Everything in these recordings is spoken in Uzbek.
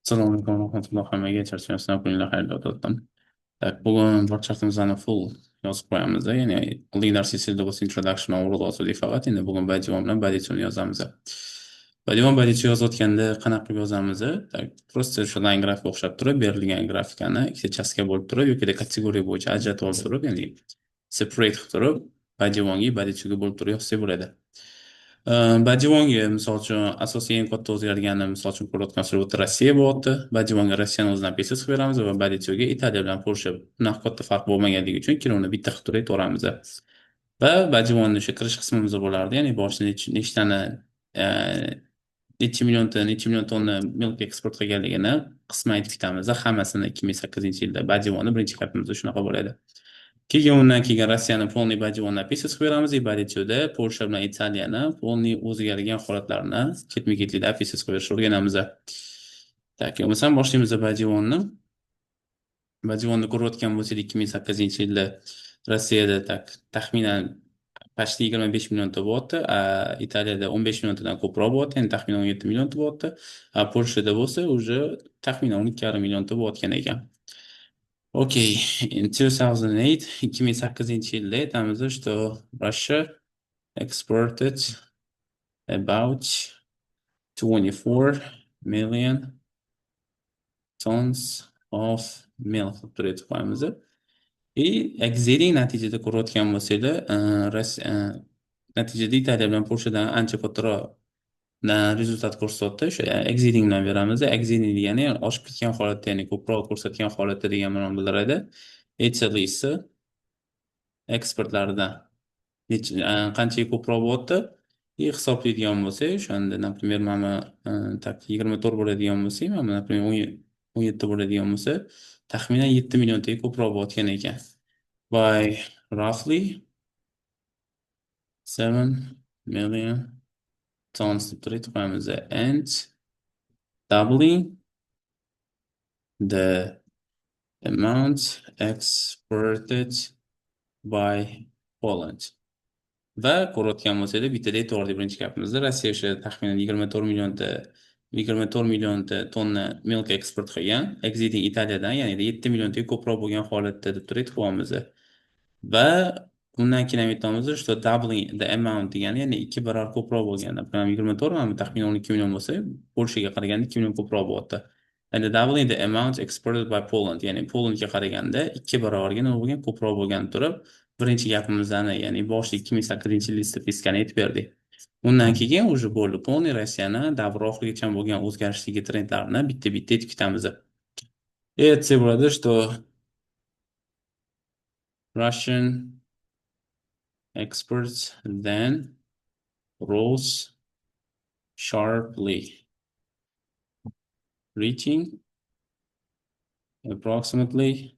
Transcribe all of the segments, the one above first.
Assalomu alaykum va rahmatullohi hammaga charchagan sinov kuninglar xayrli o'tsin. Bugun barchamizni full yozib qo'yamiz, ya'ni oldingi dars silsila bo'lsa introduction overall yozdik faqat. Endi bugun badiyon bilan badituni yozamiz. Badiyon badituni yozayotganda qanaqa qilib yozamiz? Просто shu line grafika o'xshab turib, berilgan grafikani ikkita chastga bo'lib turib, yoki kategoriya bo'yicha ajratib olib turib, ya'ni separate qilib turib, badiyonga badituniga bo'lib turib yozsak bo'ladi. Badimonga misol uchun asosiy eng katta o'zgargani misol uchun ko'rayotgan surati Rossiya bo'lyapti. Badimonga Rossiyani o'zidan pesas qilib beramiz va Badityoga Italiya bilan Polsha bunaqa katta farq bo'lmaganligi uchun ikkalovini bitta qilib turib aytaveramiz. Va Badimonni o'sha kirish qismimiz bo'lardi, ya'ni boshida nechtani necha million tonna milk eksport qilganligini qisman aytib ketamiz. Hammasini 2008 yilda Badimonni birinchi kapimizda shunaqa bo'ladi. Keyin undan keyin Rossiyani polniy badivonni opisiya qilib beramiz. Badityoda Polsha bilan Italiyani polniy o'zgargan holatlarini ketma-ketlikda opisiya qilib berishni o'rganamiz. Tak, masalan boshlaymiz badivonni. Badivonni ko'rayotgan bo'lsak 2008 yilda Rossiyada taxminan почти 25 millionta bo'lyapti. Italiyada 15 milliontadan ko'proq bo'lyapti, ya'ni taxminan 17 millionta bo'lyapti. Polshada bo'lsa, уже taxminan 12,5 millionta bo'layotgan ekan. Okay, in 2008 yilda aytamiz, что Russia exported about 24 million tons of milk qilib turib qo'yamiz. Exiting natijada ko'rayotgan bo'lsanglar, natijada Italiya bilan Polshadan ancha kattaroq rezultat ko'rsatyapti. O'sha exiting bilan beramiz. Exiting degani oshib ketgan holatda, ya'ni ko'proq ko'rsatgan holatda degan ma'no bildiradi. Aytilishicha eksportlaridan qanchaga ko'proq bo'lyapti? Hisoblaydigan bo'lsak, o'shanda, например, mana 24 bo'ladigan bo'lsak, mana например 17 bo'ladigan bo'lsa, taxminan 7 milliontaga ko'proq bo'layotgan ekan. By roughly 7 million tons deb turib qo'yamiz. And doubling the amount exported by Poland. Va ko'rayotgan bo'lsanglar, bittada to'g'ri birinchi gapimizda Rossiya o'sha taxminan 24 millionta tonna milk eksport qilgan. Exiting Italiyadan, ya'ni 7 milliontaga ko'proq bo'lgan holatda deb turib aytyapmiz. Va bundan keyin aytamiz, что doubling the amount degani, ya'ni 2 barobar ko'proq bo'lgan. Napример, 24 mana taxminan 12 million bo'lsa, Polshaga qaraganda 2 million ko'proq bo'lyapti. And doubling the amount exported by Poland, ya'ni Polandga qaraganda 2 barobarga nima bo'lgan, ko'proq bo'lgan turib, birinchi gapimizdan, ya'ni boshida 2008-yil statistikani aytib berdik. Undan keyin уже bo'ldi polniy Rossiyani davr oxirigacha bo'lgan o'zgarishdagi trendlarni bitta-bitta aytib ketamiz. Aytsa bo'ladi, что Russian exports then rose sharply, reaching approximately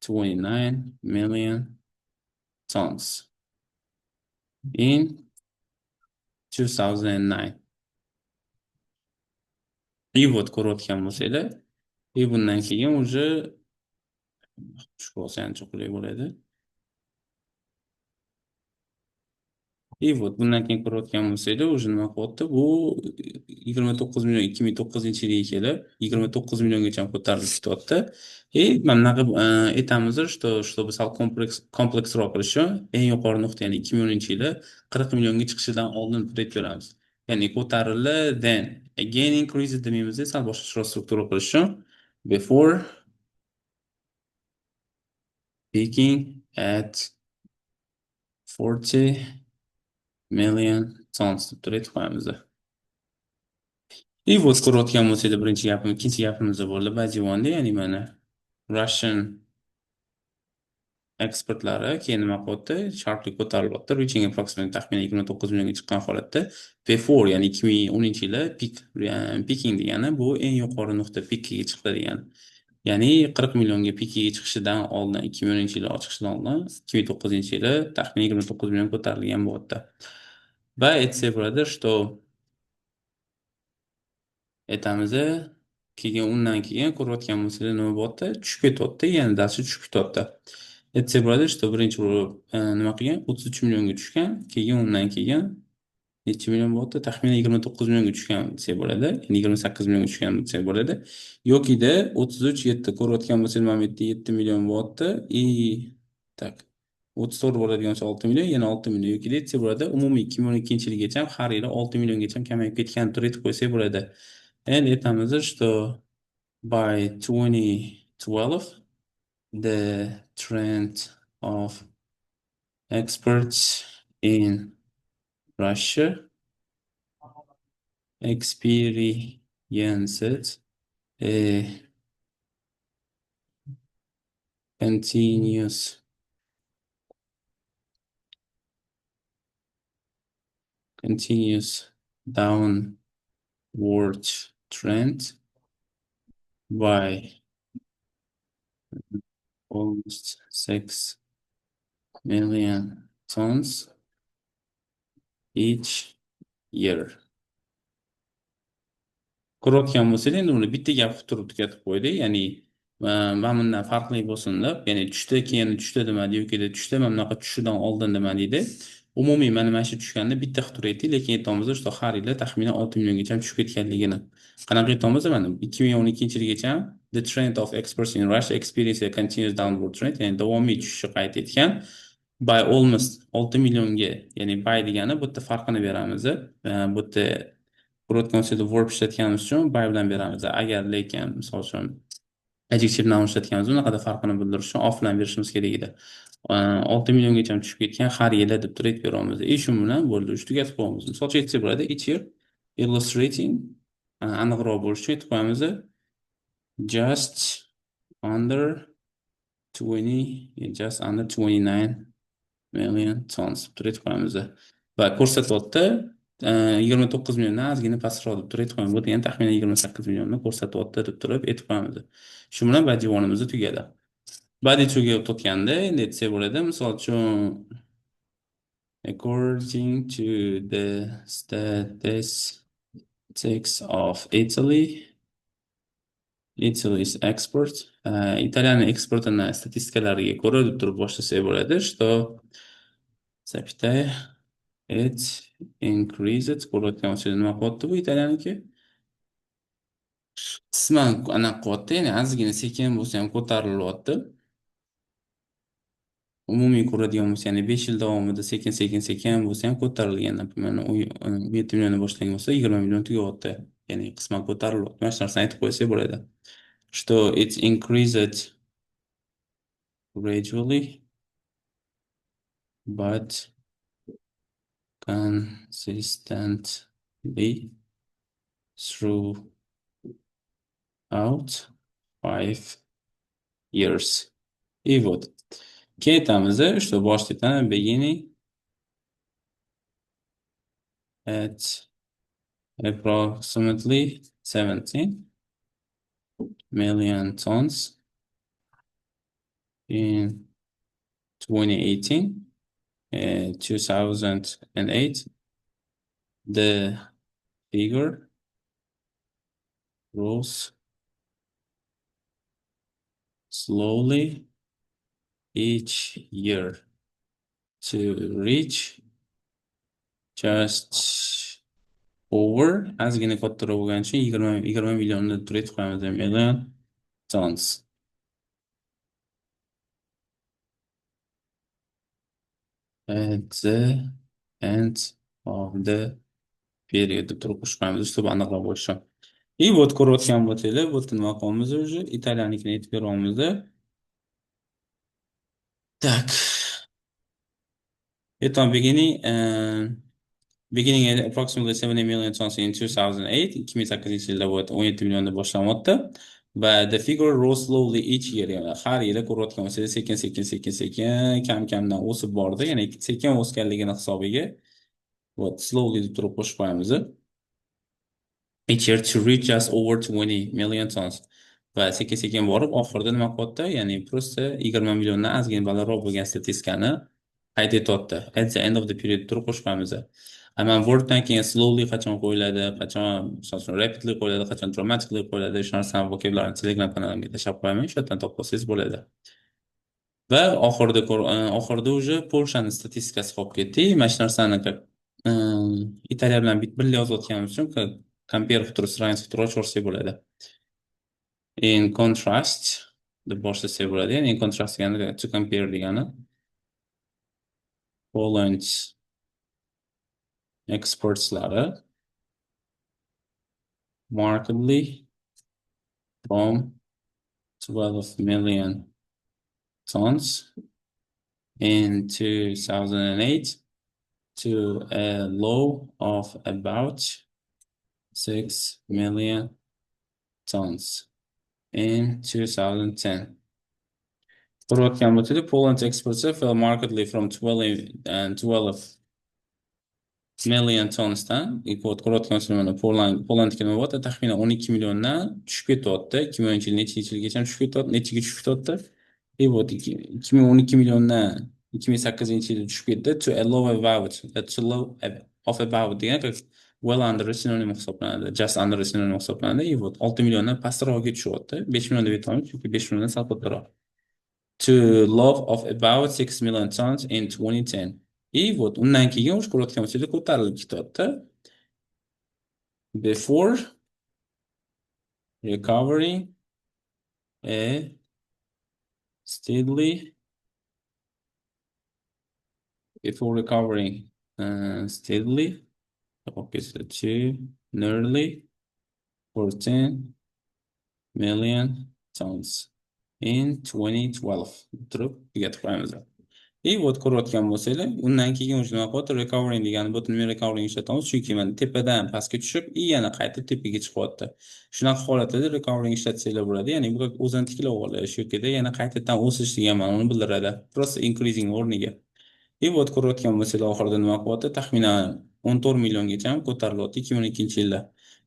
29 million tons in 2009. И вот ko'rayotgan bo'lsanglar, bundan keyin уже shu bo'lsa ancha qulay bo'ladi. Вот bundan keyin ko'rayotgan bo'lsanglar, уже nima qilyapti? Bu 29 million 2009-yilga kelib 29 milliongacha ko'tarilib ketyapti. Mana qilib aytamiz, что sal kompleksroq qilish eng yuqori nuqta, ya'ni 2010-yili 40 millionga chiqishidan oldin aytib beramiz. Ya'ni ko'tarildi, then again increase demaymiz, sal boshqacha struktura qilish before peaking at 40 million tons deb turib qo'yamiz. Вот ko'rayotgan bo'lsanglar, birinchi gapim, ikkinchi gapimiz bo'ldi badivonda, ya'ni mana Russian eksportlari keyin nima qilyapti? Sharply ko'tarilyapti, reaching approximately taxminan 29 millionga chiqqan holatda. Before, ya'ni 2010-yili peaking degani bu eng yuqori nuqta, peakiga chiqdi degani. Ya'ni 40 millionga peakiga chiqishidan oldin, 2010-yili ochiqishidan oldin 2009-yili taxminan 29 million ko'tarilgan bo'lyapti. Va aytsak bo'ladi, что aytamiz, keyin undan keyin ko'rayotgan bo'lsanglar nima bo'lyapti? Tushib ketyapti, ya'ni darsi tushib ketyapti. Aytsak bo'ladi, что birinchi bo'lib nima qilgan? 33 millionga tushgan, keyin undan keyin necha million bo'lyapti? Taxminan 29 millionga tushgan desak bo'ladi. Ya'ni 28 millionga tushgan desak bo'ladi. Yokida 33 7 ko'rayotgan bo'lsangiz mana bu yerda 7 million bo'lyapti. Tak. 34 bo'ladigan bo'lsa 6 million, yana 6 million yokida desa bo'ladi. Umumiy 2012-yilgacha har yili 6 milliongacha kamayib ketgan turib qo'ysak bo'ladi. Endi aytamiz, что by 2012 the trend of experts in Russia experienced a continuous downward trend by almost 6 million tons each year. Ko'rayotgan bo'lsangiz, endi uni bitta gap qilib turib tugatib qo'ydi. Ya'ni mana bundan farqli bo'lsin deb, ya'ni tushdi, keyin tushdi demadi yoki tushdi, mana bunaqa tushishidan oldin nima deydi. Umumiy mana shu tushganda bitta qilib turib aytdik, lekin aytamiz, что har yili taxminan 6 milliongacha tushib ketganligini. Qanaqa aytamiz, mana 2012-yilgacha the trend of exports in Russia experienced a continuous downward trend, ya'ni davomiy tushishni qayd etgan. By almost 6 millionga, ya'ni by degani bu yerda farqini beramiz. Bu yerda Broadcast verb ishlatganimiz uchun by bilan beramiz. Agar lekin misol uchun adjective noun ishlatganimiz unaqada farqini bildirish uchun of bilan berishimiz kerak edi. 6 milliongacha tushib ketgan har yili deb turib beramiz. Shu bilan bo'ldi, uch tugatib qo'yamiz. Misol uchun aytsak bo'ladi, each year illustrating aniqroq bo'lish uchun aytib qo'yamiz. Just under 29 million tons turib qo'yamiz. Va ko'rsatyapti 29 milliondan ozgina pastroq deb turib aytib, bu degani taxminan 28 millionni ko'rsatyapti deb turib aytib qo'yamiz. Shu bilan badiiy tugadi. Badiiy tugatganda endi aytsak bo'ladi, misol uchun according to the statistics of Italy's export, Italiyaning eksportini statistikalariga ko'ra deb turib boshlasak bo'ladi, что запятая it increased ko'rayotgan bo'lsangiz nima qilyapti bu Italiyaniki? Qisman anaqa qilyapti, ya'ni ozgina sekin bo'lsa ham ko'tarilyapti. Umumiy ko'radigan bo'lsa, ya'ni 5 yil davomida sekin bo'lsa ham ko'tarilgan. Mana 7 millionni boshlagan bo'lsa 20 million tugyapti. Ya'ni qisman ko'tarilyapti. Mana shu narsani aytib qo'ysak bo'ladi. Что it increased gradually but consistently throughout 5 years. И вот. Keyin aytamiz, что boshdan beginning at approximately 17 million tons in 2018 and 2008. The figure rose slowly each year to reach just over ozgina kattaroq bo'lgani uchun 20 millionni turib qo'yamiz, million tons. At the end of the period deb turib qo'shamiz, ustida aniqroq bo'lishi. И вот ko'rayotgan bo'lsanglar, bu nima qilamiz, уже italiyanikini aytib beramiz. Так. Aytdim, beginning at approximately 70 million tons in 2008, 2008-yilda bu 17 millionda boshlanyapti. Va the figure rose slowly each year, ya'ni har yili ko'rayotgan bo'lsangiz sekin kam-kamdan o'sib bordi. Ya'ni sekin o'sganligini hisobiga вот slowly deb turib qo'shib qo'yamiz. Each year to reach just over 20 million tons. Va sekin borib oxirida nima qilyapti? Ya'ni просто 20 milliondan ozgina balandroq bo'lgan statistikani qayd etyapti. At the end of the period turib qo'shib qo'yamiz. Ama worddan keyin slowly qachon qo'yiladi, qachon masalan rapidly qo'yiladi, qachon dramatically qo'yiladi, shu narsani vokablarni Telegram kanalimga tashlab qo'yaman, shu yerdan topib olsangiz bo'ladi. Va oxirida уже Polshaning statistikasi qolib ketdi. Mana shu narsani Italiya bilan birga yozayotganimiz uchun compare futurist, range futurist ochirsak bo'ladi. In contrast deb boshlasak bo'ladi. Ya'ni in contrast degani to compare degani. Poland exportslari markedly from 12 million tons in 2008 to a low of about 6 million tons in 2010. Ko'rayotgan bo'lsak, Poland exports fell markedly from 12 million tonsdan import qilayotgan mana Polandga nima bo'lyapti? Taxminan 12 milliondan tushib ketyapti. 2010 yil necha yilgacha tushib ketyapti? Nechaga tushib ketyapti? Вот 2012 milliondan 2008 yilda tushib ketdi. To a low about, to low of about degani well under sinonim hisoblanadi. Just under sinonim hisoblanadi. И вот 6 milliondan pastroqqa tushyapti. 5 million deb aytamiz, chunki 5 milliondan sal kattaroq. To low of about 6 million tons in 2010. И вот undan keyin o'sha ko'rayotgan bo'lsangiz ko'tarilib ketyapti. Before recovering a steadily before recovering steadily okay, so to nearly 14 million tons in 2012 turib tugatib qo'yamiz. И вот ko'rayotgan bo'lsanglar, undan keyin o'sha nima qilyapti? Recovering degani bu nima recovering ishlatamiz? Chunki mana tepadan pastga tushib, yana qaytib tepaga chiqyapti. Shunaqa holatda recovering ishlatsanglar bo'ladi. Ya'ni bu o'zini tiklab olish yoki yana qaytadan o'sish degan ma'noni bildiradi. Просто increasing o'rniga. И вот ko'rayotgan bo'lsanglar, oxirida nima qilyapti? Taxminan 14 milliongacha ko'tarilyapti 2012 yilda.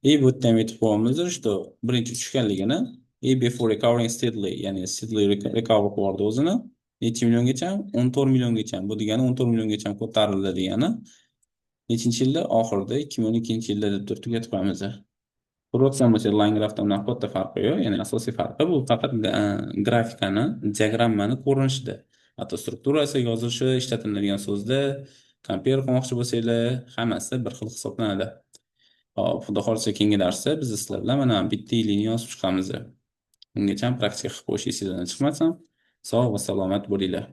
И bu yerda ham aytib qo'yamiz, что birinchi tushganligini и before recovering steadily, ya'ni steadily recover qilyapti o'zini. Necha milliongacha? 14 milliongacha. Bu degani 14 milliongacha ko'tarildi degani. Nechinchi yilda? Oxirida 2012-yilda deb turib tugatib qo'yamiz. Ko'rayotgan bo'lsangiz, line graphdan bilan katta farqi yo'q. Ya'ni asosiy farqi bu faqat grafikani, diagrammani ko'rinishida. Hatto strukturasi, yozishi, ishlatiladigan so'zda compare qilmoqchi bo'lsanglar, hammasi bir xil hisoblanadi. Hop, xudo xolisa keyingi darsda biz sizlar bilan mana bitta yilni yozib chiqamiz. Ungacha praktika qilib qo'yishingizni chiqmasam, sog' va salomat bo'linglar.